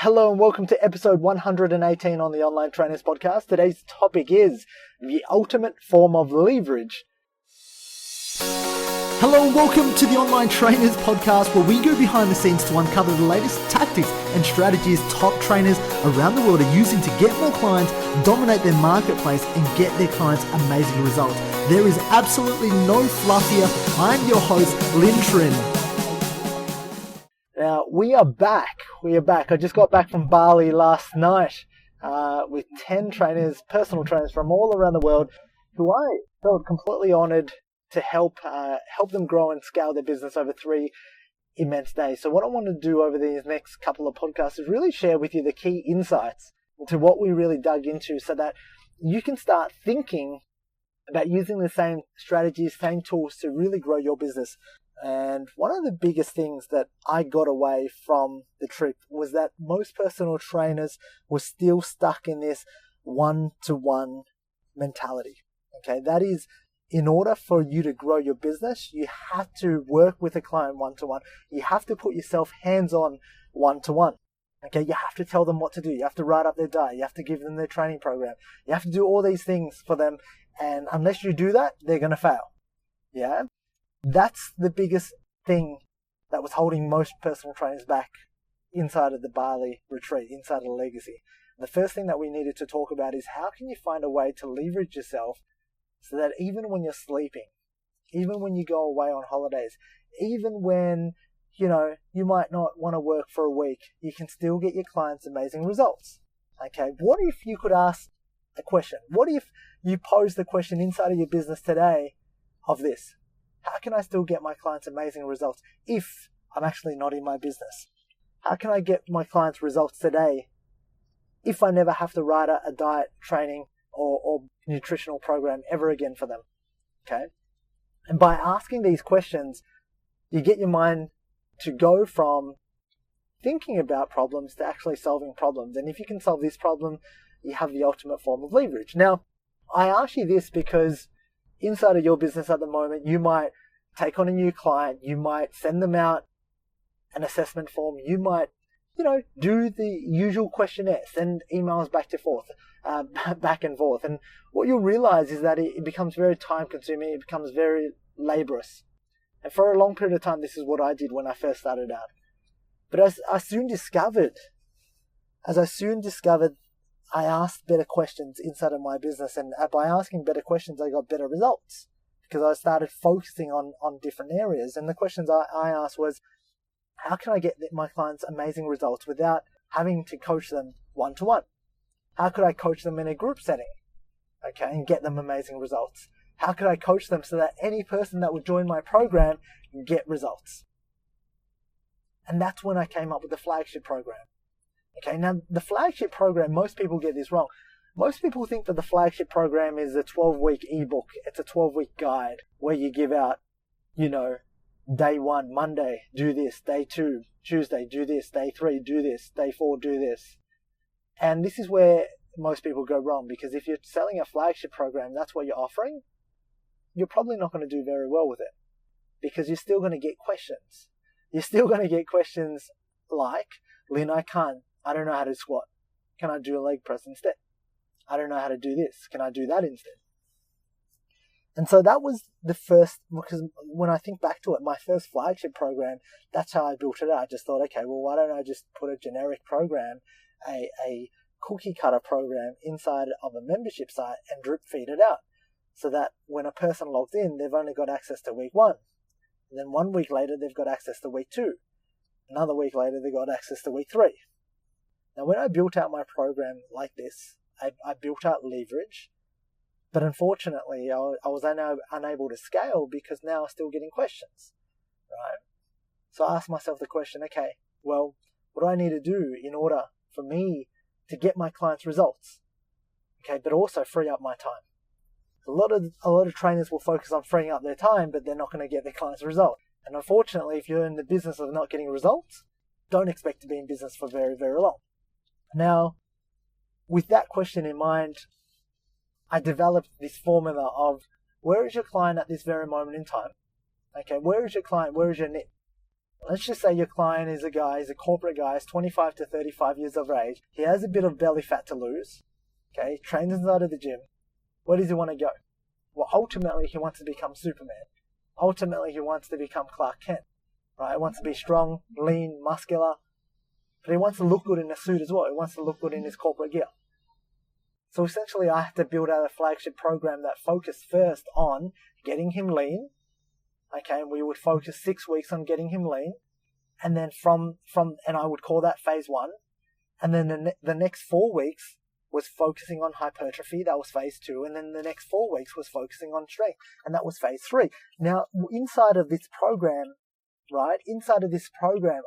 Hello and welcome to episode 118 on the Online Trainers Podcast. Today's topic is the ultimate form of leverage. Hello and welcome to the Online Trainers Podcast, where we go behind the scenes to uncover the latest tactics and strategies top trainers around the world are using to get more clients, dominate their marketplace, and get their clients amazing results. There is absolutely no fluff here. I'm your host, Lynn Trin. Now, we are back. I just got back from Bali last night with 10 trainers, personal trainers from all around the world, who I felt completely honored to help them grow and scale their business over 3 immense days. So what I want to do over these next couple of podcasts is really share with you the key insights into what we really dug into so that you can start thinking about using the same strategies, same tools to really grow your business. And one of the biggest things that I got away from the trip was that most personal trainers were still stuck in this one-to-one mentality. Okay, that is, in order for you to grow your business, you have to work with a client one-to-one. You have to put yourself hands-on one-to-one. Okay, you have to tell them what to do. You have to write up their diet. You have to give them their training program. You have to do all these things for them. And unless you do that, they're going to fail. Yeah. That's the biggest thing that was holding most personal trainers back inside of the Bali retreat, inside of the legacy. The first thing that we needed to talk about is how can you find a way to leverage yourself so that even when you're sleeping, even when you go away on holidays, even when, you might not want to work for a week, you can still get your clients amazing results. Okay, what if you could ask a question? What if you pose the question inside of your business today of this? How can I still get my clients amazing results if I'm actually not in my business? How can I get my clients results today if I never have to write a diet, training, or nutritional program ever again for them? Okay? And by asking these questions, you get your mind to go from thinking about problems to actually solving problems. And if you can solve this problem, you have the ultimate form of leverage. Now, I ask you this because inside of your business at the moment, you might take on a new client, you might send them out an assessment form, you might, do the usual questionnaire, send emails back and forth. And what you'll realize is that it becomes very time consuming, it becomes very laborious. And for a long period of time, this is what I did when I first started out. But as I soon discovered, I asked better questions inside of my business, and by asking better questions, I got better results because I started focusing on different areas. And the questions I asked was, how can I get my clients amazing results without having to coach them one-to-one? How could I coach them in a group setting, okay, and get them amazing results? How could I coach them so that any person that would join my program can get results? And that's when I came up with the flagship program. Okay, now the flagship program, most people get this wrong. Most people think that the flagship program is a 12-week ebook. It's a 12-week guide where you give out, day 1, Monday, do this. Day 2, Tuesday, do this. Day 3, do this. Day 4, do this. And this is where most people go wrong, because if you're selling a flagship program, that's what you're offering, you're probably not going to do very well with it because you're still going to get questions. You're still going to get questions like, Lynn, I don't know how to squat. Can I do a leg press instead? I don't know how to do this. Can I do that instead? And so that was the first, because when I think back to it, my first flagship program, that's how I built it out. I just thought, okay, well, why don't I just put a generic program, a cookie cutter program inside of a membership site and drip feed it out so that when a person logs in, they've only got access to week 1. And then 1 week later, they've got access to week 2. Another week later, they've got access to week 3. Now, when I built out my program like this, I built out leverage, but unfortunately, I was unable to scale because now I'm still getting questions, right? So I asked myself the question, okay, well, what do I need to do in order for me to get my clients results? Okay, but also free up my time. A lot of trainers will focus on freeing up their time, but they're not going to get their clients results. And unfortunately, if you're in the business of not getting results, don't expect to be in business for very, very long. Now, with that question in mind, I developed this formula of where is your client at this very moment in time? Okay, where is your client? Where is your niche? Let's just say your client is a guy, he's a corporate guy, he's 25 to 35 years of age. He has a bit of belly fat to lose. Okay, trains inside of the gym. Where does he want to go? Well, ultimately, he wants to become Superman. Ultimately, he wants to become Clark Kent. Right? He wants to be strong, lean, muscular. But he wants to look good in a suit as well. He wants to look good in his corporate gear. So essentially, I had to build out a flagship program that focused first on getting him lean. Okay, and we would focus 6 weeks on getting him lean. And then and I would call that phase 1. And then the next 4 weeks was focusing on hypertrophy. That was phase 2. And then the next 4 weeks was focusing on strength. And that was phase 3. Now, inside of this program, right,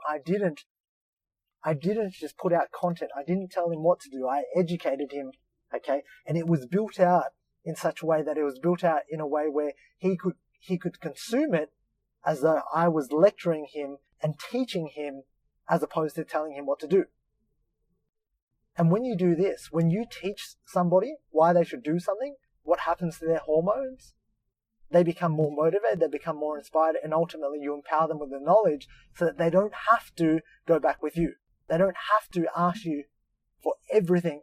I didn't just put out content. I didn't tell him what to do. I educated him, okay? And it was built out in such a way that it was built out in a way where he could consume it as though I was lecturing him and teaching him as opposed to telling him what to do. And when you do this, when you teach somebody why they should do something, what happens to their hormones? They become more motivated, they become more inspired, and ultimately you empower them with the knowledge so that they don't have to go back with you. They don't have to ask you for everything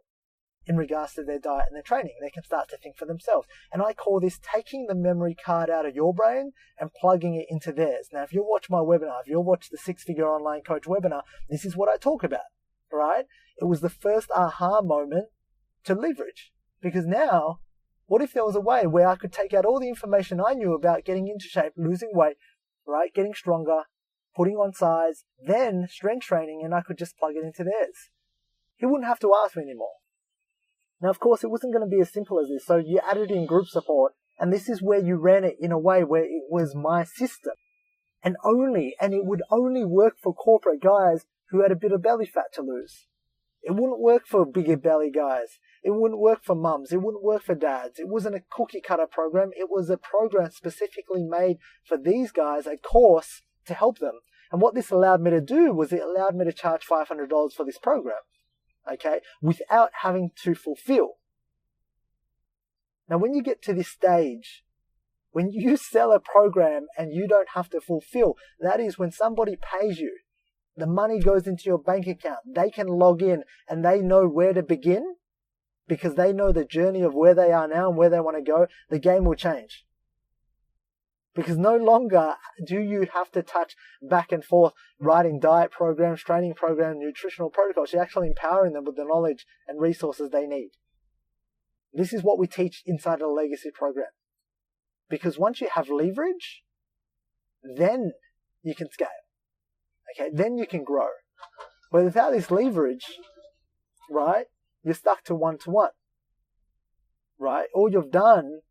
in regards to their diet and their training. They can start to think for themselves. And I call this taking the memory card out of your brain and plugging it into theirs. Now, if you watch my webinar, if you watch the 6-Figure Online Coach webinar, this is what I talk about, right? It was the first aha moment to leverage. Because now, what if there was a way where I could take out all the information I knew about getting into shape, losing weight, right, getting stronger, putting on size, then strength training, and I could just plug it into theirs? He wouldn't have to ask me anymore. Now, of course, it wasn't going to be as simple as this. So you added in group support, and this is where you ran it in a way where it was my system. And it would only work for corporate guys who had a bit of belly fat to lose. It wouldn't work for bigger belly guys. It wouldn't work for mums. It wouldn't work for dads. It wasn't a cookie cutter program. It was a program specifically made for these guys, a course to help them. And what this allowed me to do was it allowed me to charge $500 for this program, okay, without having to fulfill. Now, when you get to this stage, when you sell a program and you don't have to fulfill, that is when somebody pays you. The money goes into your bank account. They can log in and they know where to begin because they know the journey of where they are now and where they want to go. The game will change. Because no longer do you have to touch back and forth writing diet programs, training programs, nutritional protocols. You're actually empowering them with the knowledge and resources they need. This is what we teach inside a legacy program. Because once you have leverage, then you can scale. Okay, then you can grow. But without this leverage, right, you're stuck to one-to-one. Right? All you've done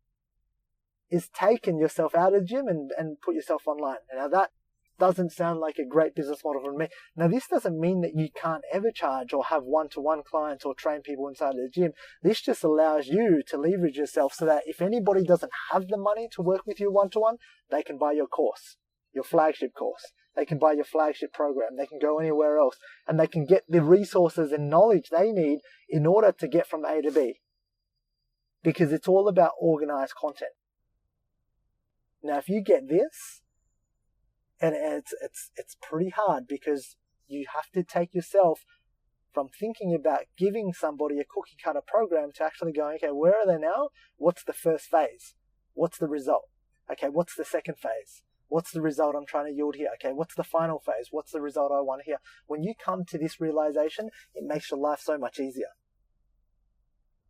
is taken yourself out of the gym and put yourself online. Now that doesn't sound like a great business model for me. Now this doesn't mean that you can't ever charge or have one-to-one clients or train people inside of the gym. This just allows you to leverage yourself so that if anybody doesn't have the money to work with you one-to-one, they can buy your course, your flagship course. They can buy your flagship program. They can go anywhere else and they can get the resources and knowledge they need in order to get from A to B. Because it's all about organized content. Now, if you get this, and it's pretty hard because you have to take yourself from thinking about giving somebody a cookie cutter program to actually going, okay, where are they now? What's the first phase? What's the result? Okay, what's the second phase? What's the result I'm trying to yield here? Okay, what's the final phase? What's the result I want here? When you come to this realization, it makes your life so much easier.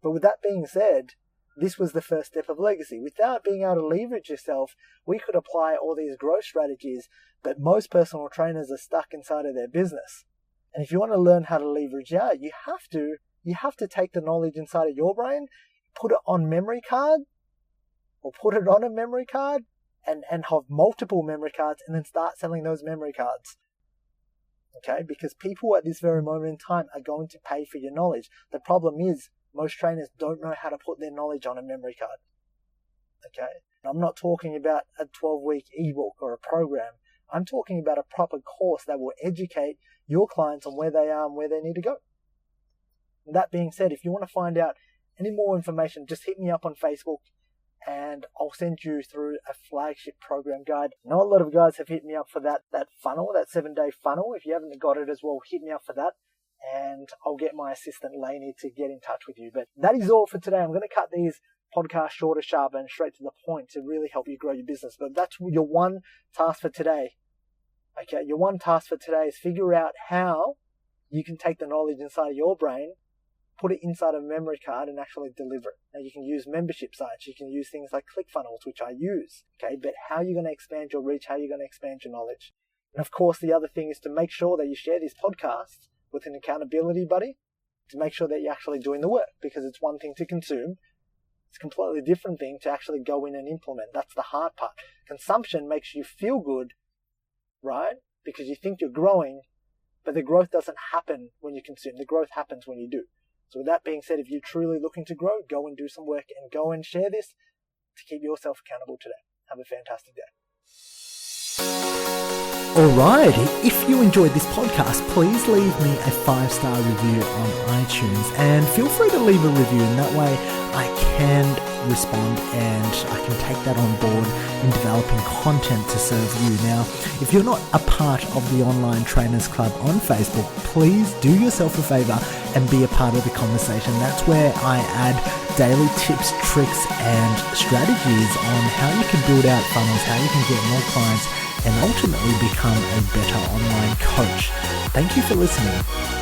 But with that being said, this was the first step of legacy. Without being able to leverage yourself, we could apply all these growth strategies, but most personal trainers are stuck inside of their business. And if you want to learn how to leverage out, you have to take the knowledge inside of your brain, put it on memory card, or put it on a memory card, and have multiple memory cards, and then start selling those memory cards. Okay? Because people at this very moment in time are going to pay for your knowledge. The problem is, most trainers don't know how to put their knowledge on a memory card. Okay? I'm not talking about a 12-week ebook or a program. I'm talking about a proper course that will educate your clients on where they are and where they need to go. And that being said, if you want to find out any more information, just hit me up on Facebook and I'll send you through a flagship program guide. I know a lot of guys have hit me up for that funnel, that 7-day funnel. If you haven't got it as well, hit me up for that, and I'll get my assistant Lainey to get in touch with you. But that is all for today. I'm going to cut these podcasts shorter, sharper, and straight to the point to really help you grow your business. But that's your one task for today. Okay, your one task for today is figure out how you can take the knowledge inside of your brain, put it inside a memory card, and actually deliver it. Now, you can use membership sites, you can use things like ClickFunnels, which I use, okay? But how are you going to expand your reach? How are you going to expand your knowledge? And of course, the other thing is to make sure that you share these podcasts with an accountability buddy to make sure that you're actually doing the work, because it's one thing to consume. It's a completely different thing to actually go in and implement. That's the hard part. Consumption makes you feel good, right? Because you think you're growing, but the growth doesn't happen when you consume. The growth happens when you do. So with that being said, if you're truly looking to grow, go and do some work and go and share this to keep yourself accountable today. Have a fantastic day. Alright, if you enjoyed this podcast, please leave me a 5-star review on iTunes, and feel free to leave a review, and that way I can respond and I can take that on board in developing content to serve you. Now, if you're not a part of the Online Trainers Club on Facebook, please do yourself a favor and be a part of the conversation. That's where I add daily tips, tricks, and strategies on how you can build out funnels, how you can get more clients, and ultimately become a better online coach. Thank you for listening.